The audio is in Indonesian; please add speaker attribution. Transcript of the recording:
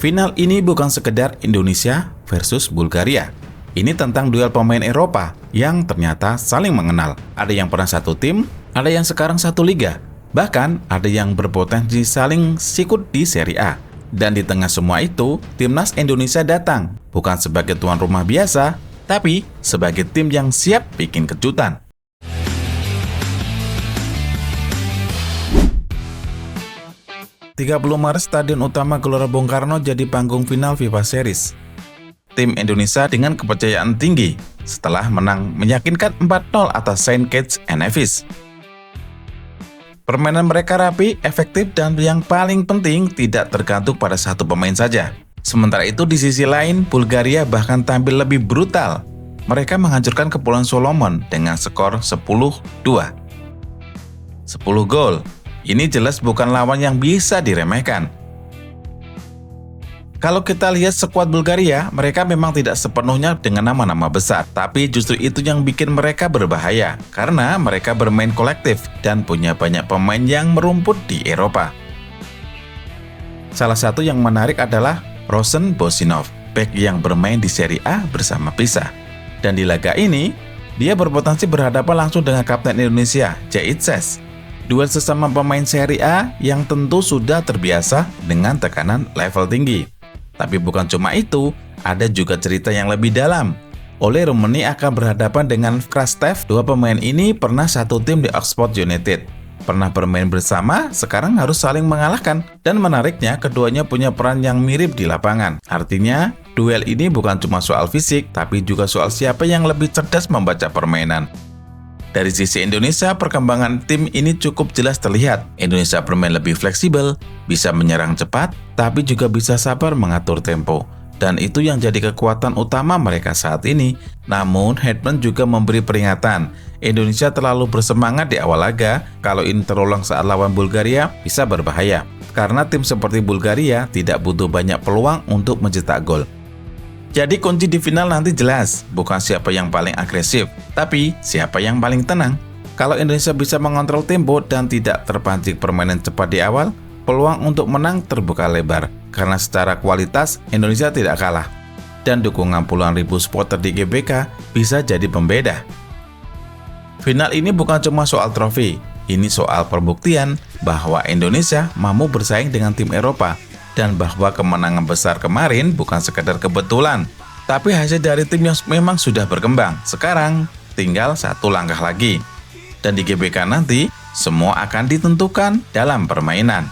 Speaker 1: Final ini bukan sekedar Indonesia versus Bulgaria. Ini tentang duel pemain Eropa yang ternyata saling mengenal. Ada yang pernah satu tim, ada yang sekarang satu liga. Bahkan ada yang berpotensi saling sikut di Serie A. Dan di tengah semua itu, Timnas Indonesia datang. Bukan sebagai tuan rumah biasa, tapi sebagai tim yang siap bikin kejutan. ...30 Maret Stadion Utama Gelora Bung Karno jadi panggung final FIFA Series. Tim Indonesia dengan kepercayaan tinggi setelah menang meyakinkan 4-0 atas Saint Kitts and Nevis. Permainan mereka rapi, efektif, dan yang paling penting tidak tergantung pada satu pemain saja. Sementara itu di sisi lain, Bulgaria bahkan tampil lebih brutal. Mereka menghancurkan Kepulauan Solomon dengan skor 10-2. 10 gol. Ini jelas bukan lawan yang bisa diremehkan. Kalau kita lihat skuad Bulgaria, mereka memang tidak sepenuhnya dengan nama-nama besar, tapi justru itu yang bikin mereka berbahaya, karena mereka bermain kolektif dan punya banyak pemain yang merumput di Eropa. Salah satu yang menarik adalah Rosen Bosinov, bek yang bermain di Serie A bersama Pisa. Dan di laga ini, dia berpotensi berhadapan langsung dengan kapten Indonesia, Jait Ses. Duel sesama pemain Serie A yang tentu sudah terbiasa dengan tekanan level tinggi. Tapi bukan cuma itu, ada juga cerita yang lebih dalam. Ole Rummenigge akan berhadapan dengan Krastev. Dua pemain ini pernah satu tim di Oxford United. Pernah bermain bersama, sekarang harus saling mengalahkan. Dan menariknya, keduanya punya peran yang mirip di lapangan. Artinya, duel ini bukan cuma soal fisik, tapi juga soal siapa yang lebih cerdas membaca permainan. Dari sisi Indonesia, perkembangan tim ini cukup jelas terlihat. Indonesia bermain lebih fleksibel, bisa menyerang cepat, tapi juga bisa sabar mengatur tempo. Dan itu yang jadi kekuatan utama mereka saat ini. Namun, Hedman juga memberi peringatan. Indonesia terlalu bersemangat di awal laga, kalau ini terulang saat lawan Bulgaria, bisa berbahaya. Karena tim seperti Bulgaria tidak butuh banyak peluang untuk mencetak gol. Jadi kunci di final nanti jelas, bukan siapa yang paling agresif, tapi siapa yang paling tenang. Kalau Indonesia bisa mengontrol tempo dan tidak terpancing permainan cepat di awal, peluang untuk menang terbuka lebar, karena secara kualitas Indonesia tidak kalah. Dan dukungan puluhan ribu supporter di GBK bisa jadi pembeda. Final ini bukan cuma soal trofi, ini soal pembuktian bahwa Indonesia mampu bersaing dengan tim Eropa, dan bahwa kemenangan besar kemarin bukan sekedar kebetulan, tapi hasil dari tim yang memang sudah berkembang. Sekarang tinggal satu langkah lagi. Dan di GBK nanti, semua akan ditentukan dalam permainan.